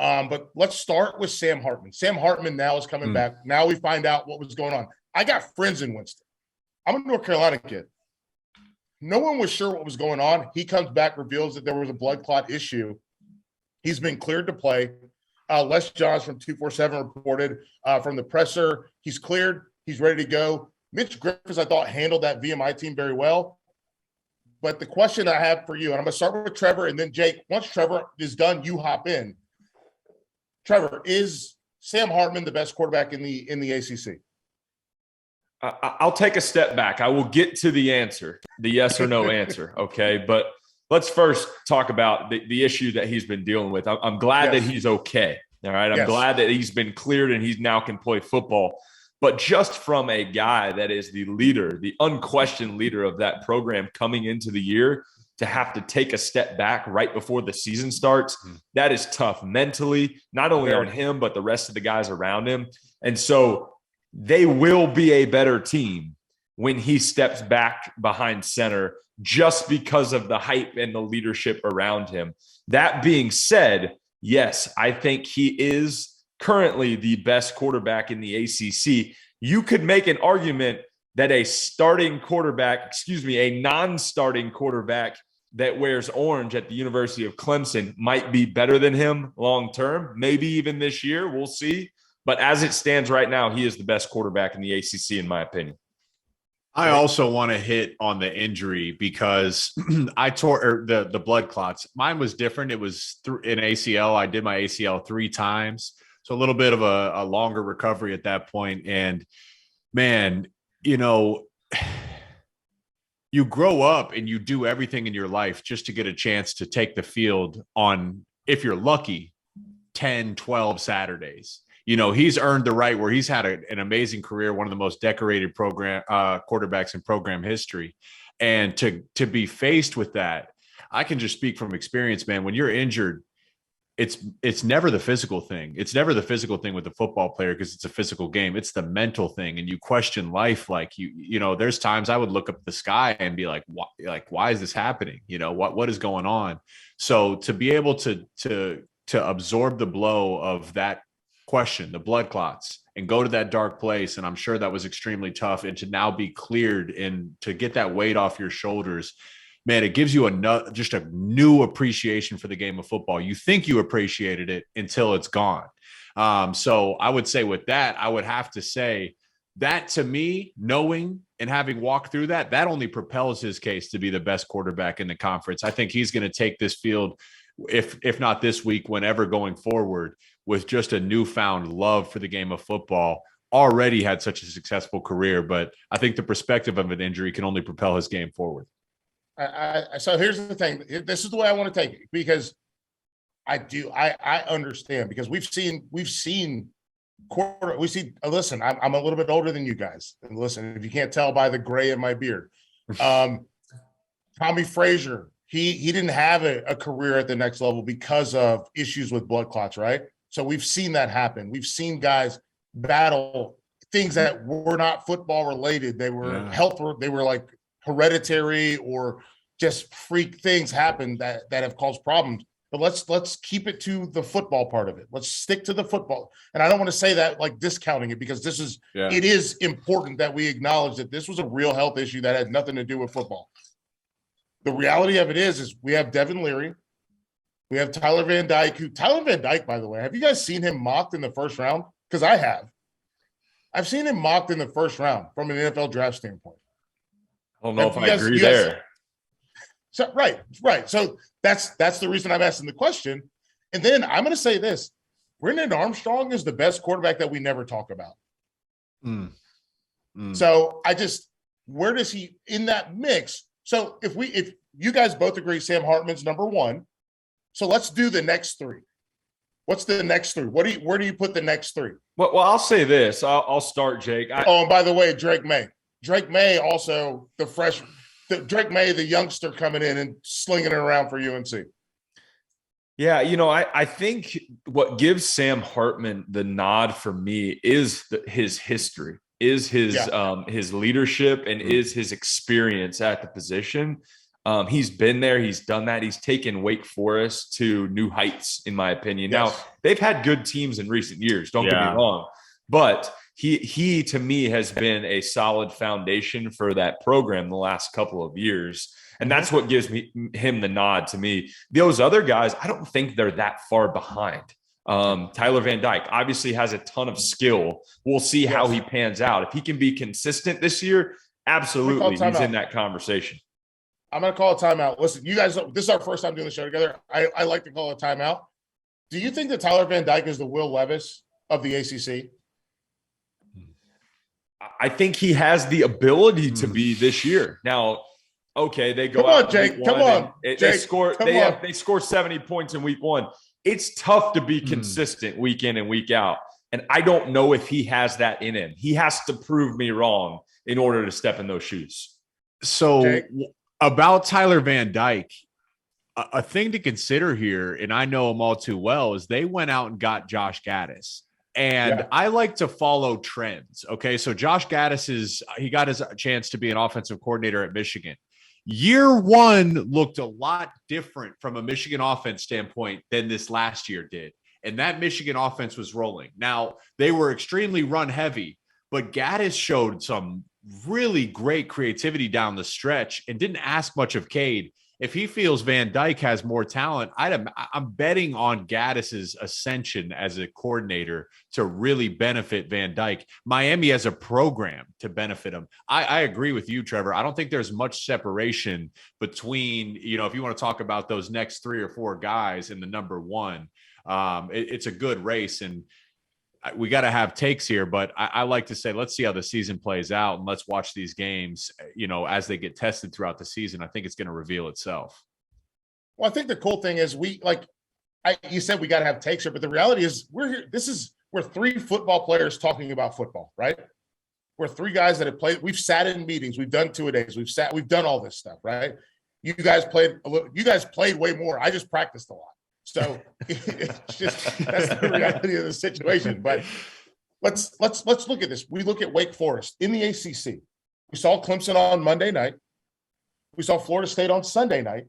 But let's start with Sam Hartman. Sam Hartman now is coming back. Now we find out what was going on. I got friends in Winston. I'm a North Carolina kid. No one was sure what was going on. He comes back, reveals that there was a blood clot issue. He's been cleared to play. Les Johns from 247 reported from the presser. He's cleared. He's ready to go. Mitch Griffiths, I thought, handled that VMI team very well. But the question I have for you, and I'm going to start with Trevor and then Jake. Once Trevor is done, you hop in. Trevor, is Sam Hartman the best quarterback in the ACC? I'll take a step back. I will get to the answer, the yes or no answer, okay? But let's first talk about the issue that he's been dealing with. I'm glad that he's okay, all right? I'm glad that he's been cleared and he now can play football. But just from a guy that is the leader, the unquestioned leader of that program coming into the year, to have to take a step back right before the season starts, that is tough mentally, not only on him, but the rest of the guys around him. And so they will be a better team when he steps back behind center just because of the hype and the leadership around him. That being said, yes, I think he is currently the best quarterback in the ACC. You could make an argument that a non-starting quarterback that wears orange at the University of Clemson might be better than him long-term, maybe even this year. We'll see. But as it stands right now, he is the best quarterback in the ACC, in my opinion. I also want to hit on the injury because I tore the blood clots. Mine was different. It was an ACL. I did my ACL 3 times. So a little bit of a longer recovery at that point. And man, you grow up and you do everything in your life just to get a chance to take the field on, if you're lucky, 10, 12 Saturdays. He's earned the right where he's had an amazing career, one of the most decorated quarterbacks in program history. And to be faced with that, I can just speak from experience, man. When you're injured, it's never the physical thing. It's never the physical thing with the football player because it's a physical game. It's the mental thing. And you question life. Like there's times I would look up the sky and be like, why is this happening? What is going on? So to be able to absorb the blow of that question, the blood clots, and go to that dark place. And I'm sure that was extremely tough. And to now be cleared and to get that weight off your shoulders, man, it gives you just a new appreciation for the game of football. You think you appreciated it until it's gone. So I would say with that, I would have to say that to me, knowing and having walked through that only propels his case to be the best quarterback in the conference. I think he's going to take this field, if not this week, whenever going forward, with just a newfound love for the game of football. Already had such a successful career, but I think the perspective of an injury can only propel his game forward. So here's the thing. This is the way I want to take it, because I understand, because we've seen listen, I'm a little bit older than you guys. And listen, if you can't tell by the gray in my beard, Tommy Frazier, he didn't have a career at the next level because of issues with blood clots, right? So we've seen that happen. We've seen guys battle things that were not football related. They were they were like hereditary or just freak things happen that have caused problems. But let's keep it to the football part of it. Let's stick to the football. And I don't want to say that like discounting it, because it is important that we acknowledge that this was a real health issue that had nothing to do with football. The reality of it is we have Devin Leary. We have Tyler Van Dyke, by the way, have you guys seen him mocked in the first round? Because I have. I've seen him mocked in the first round from an NFL draft standpoint. I don't know if I agree there. So right. So that's the reason I'm asking the question. And then I'm going to say this: Brendan Armstrong is the best quarterback that we never talk about. So where does he in that mix? So if you guys both agree Sam Hartman's number one, so let's do the next 3. What's the next 3? Where do you put the next 3? Well, I'll say this. I'll start, Jake. And by the way, Drake May also Drake May, the youngster coming in and slinging it around for UNC. Yeah, I think what gives Sam Hartman the nod for me is his history, is his leadership, and is his experience at the position. He's been there. He's done that. He's taken Wake Forest to new heights, in my opinion. Yes. Now, they've had good teams in recent years. Don't get me Yeah. wrong. But he to me has been a solid foundation for that program the last couple of years. And that's what gives him the nod to me. Those other guys, I don't think they're that far behind. Tyler Van Dyke obviously has a ton of skill. We'll see how he pans out. If he can be consistent this year, absolutely, he's in that conversation. I'm going to call a timeout. Listen, you guys, this is our first time doing the show together. I like to call a timeout. Do you think that Tyler Van Dyke is the Will Levis of the ACC? I think he has the ability to be this year. Now, okay, they go Come out. on, Jake. Come on. They score 70 points in week one. It's tough to be consistent week in and week out. And I don't know if he has that in him. He has to prove me wrong in order to step in those shoes. So about Tyler Van Dyke, a thing to consider here, and I know him all too well, is they went out and got Josh Gaddis. And I like to follow trends. Okay. So Josh Gaddis he got his chance to be an offensive coordinator at Michigan. Year one looked a lot different from a Michigan offense standpoint than this last year did. And that Michigan offense was rolling. Now, they were extremely run heavy, but Gaddis showed some really great creativity down the stretch and didn't ask much of Cade. If he feels Van Dyke has more talent, I'm betting on Gaddis's ascension as a coordinator to really benefit Van Dyke. Miami has a program to benefit him. I agree with you, Trevor. I don't think there's much separation between, if you want to talk about those next 3 or 4 guys in the number one, it's a good race. And we got to have takes here, but I like to say, let's see how the season plays out and let's watch these games, as they get tested throughout the season. I think it's going to reveal itself. Well, I think the cool thing is you said we got to have takes here, but the reality is we're here. We're 3 football players talking about football, right? We're 3 guys that have played. We've sat in meetings. We've done 2-a-days. We've done all this stuff, right? You guys played way more. I just practiced a lot. So it's just that's the reality of the situation. But let's look at this. We look at Wake Forest in the ACC. We saw Clemson on Monday night. We saw Florida State on Sunday night.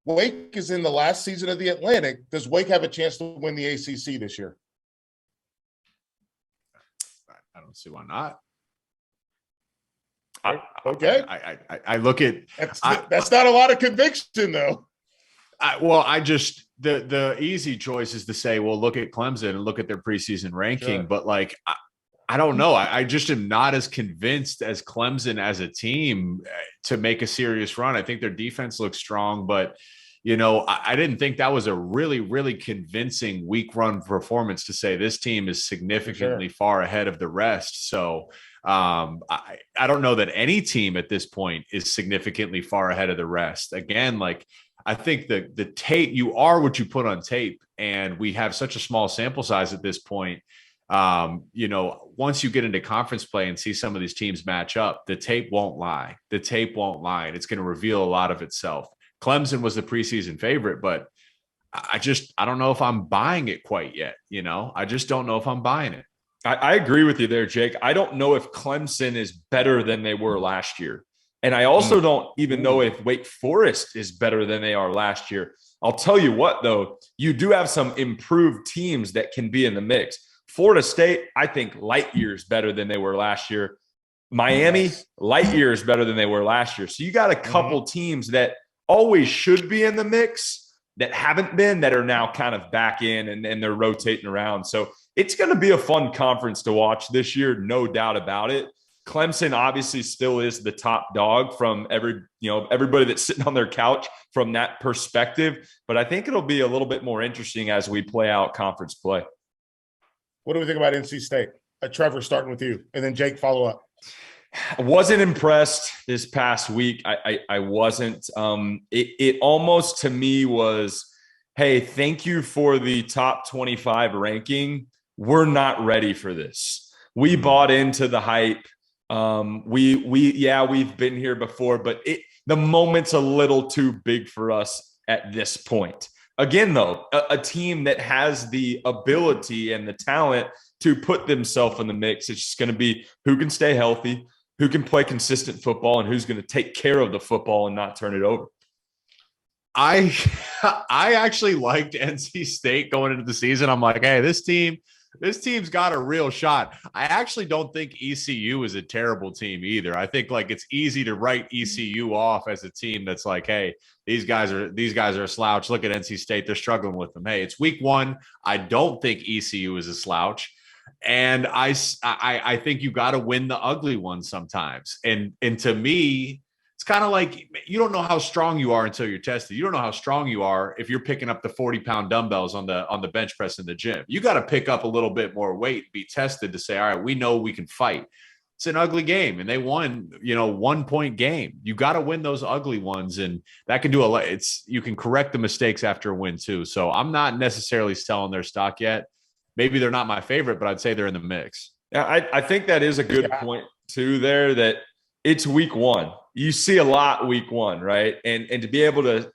Wake is in the last season of the Atlantic. Does Wake have a chance to win the ACC this year? I don't see why not. Okay. I look at that's not a lot of conviction, though. The easy choice is to say, well, look at Clemson and look at their preseason ranking. Sure. But I don't know. I just am not as convinced as Clemson as a team to make a serious run. I think their defense looks strong, but I didn't think that was a really, really convincing week run performance to say this team is significantly far ahead of the rest. So I don't know that any team at this point is significantly far ahead of the rest. Again, I think the tape, you are what you put on tape, and we have such a small sample size at this point. Once you get into conference play and see some of these teams match up, the tape won't lie. The tape won't lie, and it's going to reveal a lot of itself. Clemson was the preseason favorite, but I don't know if I'm buying it quite yet. I just don't know if I'm buying it. I agree with you there, Jake. I don't know if Clemson is better than they were last year. And I also don't even know if Wake Forest is better than they are last year. I'll tell you what, though, you do have some improved teams that can be in the mix. Florida State, I think, light years better than they were last year. Miami, light years better than they were last year. So you got a couple teams that always should be in the mix that haven't been, that are now kind of back in and they're rotating around. So it's going to be a fun conference to watch this year, no doubt about it. Clemson obviously still is the top dog from everybody that's sitting on their couch from that perspective. But I think it'll be a little bit more interesting as we play out conference play. What do we think about NC State? Trevor, starting with you, and then Jake, follow up. I wasn't impressed this past week. I wasn't. It almost to me was, hey, thank you for the top 25 ranking. We're not ready for this. We bought into the hype. We've been here before, but the moment's a little too big for us at this point. Again, though, a team that has the ability and the talent to put themselves in the mix. It's just going to be who can stay healthy, who can play consistent football, and who's going to take care of the football and not turn it over. I I actually liked NC State going into the season. I'm like, hey, this team's got a real shot. I actually don't think ECU is a terrible team either. I think like it's easy to write ECU off as a team that's like, hey, these guys are a slouch. Look at NC State, they're struggling with them. Hey, it's week 1. I don't think ECU is a slouch. And I think you got to win the ugly ones sometimes. And to me, it's kind of like you don't know how strong you are until you're tested. You don't know how strong you are if you're picking up the 40-pound dumbbells on the bench press in the gym. You got to pick up a little bit more weight, be tested to say, all right, we know we can fight. It's an ugly game, and they won, 1-point game. You got to win those ugly ones, and that can do a lot. You can correct the mistakes after a win too. So I'm not necessarily selling their stock yet. Maybe they're not my favorite, but I'd say they're in the mix. Yeah, I think that is a good point too there, that it's week 1. You see a lot week 1, right? And to be able to,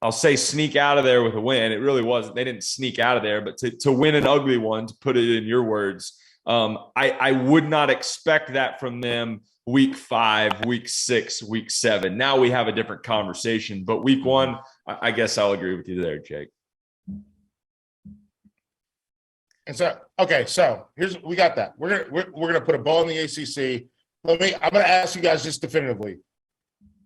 I'll say, sneak out of there with a win, it really wasn't. They didn't sneak out of there, but to win an ugly one, to put it in your words, I would not expect that from them week 5, week 6, week 7. Now we have a different conversation, but week 1, I guess I'll agree with you there, Jake. And so, okay, so we got that. We're gonna put a bow on the ACC. I'm gonna ask you guys just definitively.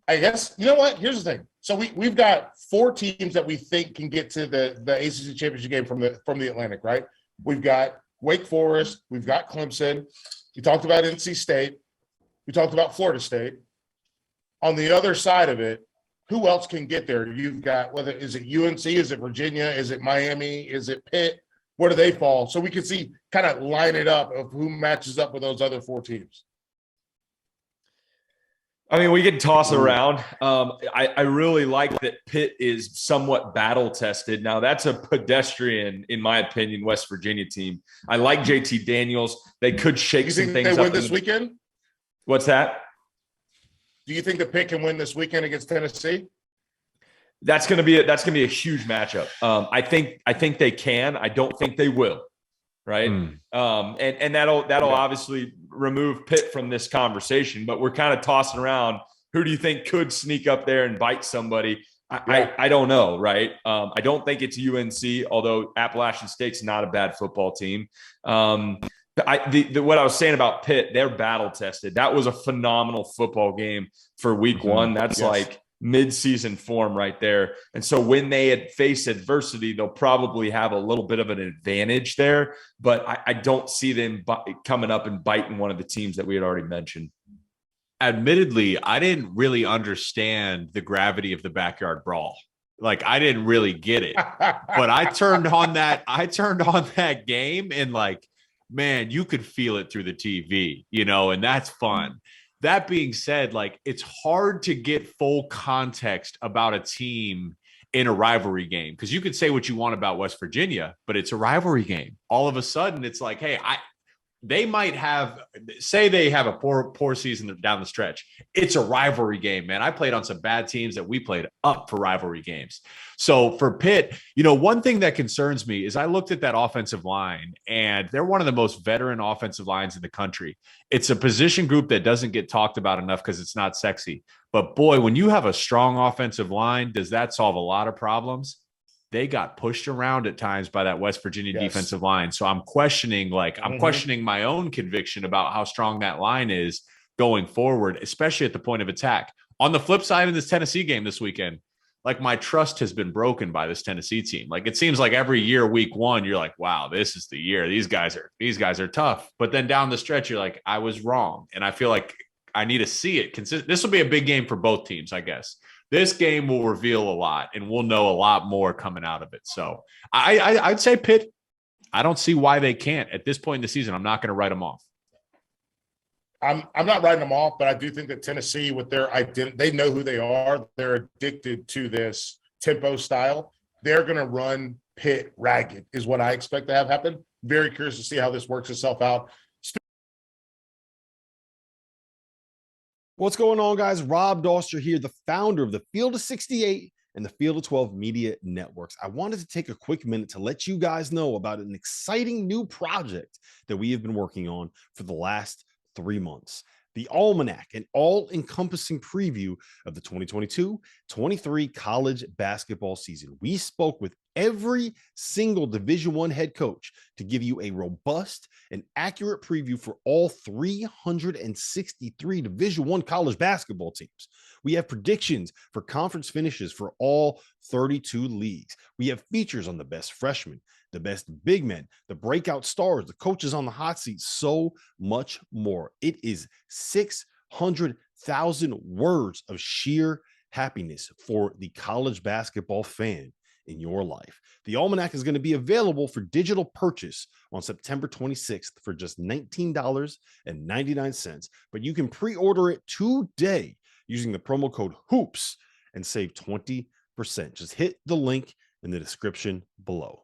I guess you know what? Here's the thing. So we've got 4 teams that we think can get to the ACC championship game from the Atlantic, right? We've got Wake Forest, we've got Clemson. We talked about NC State. We talked about Florida State. On the other side of it, who else can get there? You've got is it UNC? Is it Virginia? Is it Miami? Is it Pitt? Where do they fall? So we can see, kind of line it up of who matches up with those other 4 teams. I mean, we can toss around. I really like that Pitt is somewhat battle tested. Now, that's a pedestrian, in my opinion, West Virginia team. I like JT Daniels. They could shake some things up. They win this weekend? What's that? Do you think that Pitt can win this weekend against Tennessee? That's going to be a huge matchup. I think they can. I don't think they will. Right. And that'll obviously remove Pitt from this conversation, but we're kind of tossing around. Who do you think could sneak up there and bite somebody? I don't know. Right. I don't think it's UNC, although Appalachian State's not a bad football team. What I was saying about Pitt, they're battle tested. That was a phenomenal football game for week 1. That's like mid-season form right there. And so when they face adversity, they'll probably have a little bit of an advantage there, but I don't see them coming up and biting one of the teams that we had already mentioned. Admittedly, I didn't really understand the gravity of the backyard brawl. Like, I didn't really get it, but I turned on that game, and like, man, you could feel it through the TV, and that's fun. That being said, like, it's hard to get full context about a team in a rivalry game, because you could say what you want about West Virginia, but it's a rivalry game. All of a sudden, it's like, hey, they might have, say they have a poor season down the stretch. It's a rivalry game, man. I played on some bad teams that we played up for rivalry games. So for Pitt, one thing that concerns me is I looked at that offensive line, and they're one of the most veteran offensive lines in the country. It's a position group that doesn't get talked about enough because it's not sexy. But boy, when you have a strong offensive line, does that solve a lot of problems? They got pushed around at times by that West Virginia defensive line. So I'm questioning my own conviction about how strong that line is going forward, especially at the point of attack. On the flip side of this Tennessee game this weekend, like, my trust has been broken by this Tennessee team. Like, it seems like every year, week 1, you're like, wow, this is the year. These guys are tough. But then down the stretch, you're like, I was wrong. And I feel like I need to see it. This will be a big game for both teams, I guess. This game will reveal a lot, and we'll know a lot more coming out of it. So I'd say Pitt, I don't see why they can't at this point in the season. I'm not going to write them off. I'm not writing them off, but I do think that Tennessee, with their identity, they know who they are. They're addicted to this tempo style. They're going to run Pitt ragged is what I expect to have happen. Very curious to see how this works itself out. What's going on, guys? Rob Doster here, the founder of the Field of 68 and the Field of 12 Media Networks. I wanted to take a quick minute to let you guys know about an exciting new project that we have been working on for the last 3 months. The Almanac, an all-encompassing preview of the 2022-23 college basketball season. We spoke with every single Division I head coach to give you a robust and accurate preview for all 363 Division I college basketball teams. We have predictions for conference finishes for all 32 leagues. We have features on the best freshmen, the best big men, the breakout stars, the coaches on the hot seat, so much more. It is 600,000 words of sheer happiness for the college basketball fan in your life. The Almanac is going to be available for digital purchase on September 26th for just $19.99, but you can pre-order it today using the promo code HOOPS and save 20%. Just hit the link in the description below.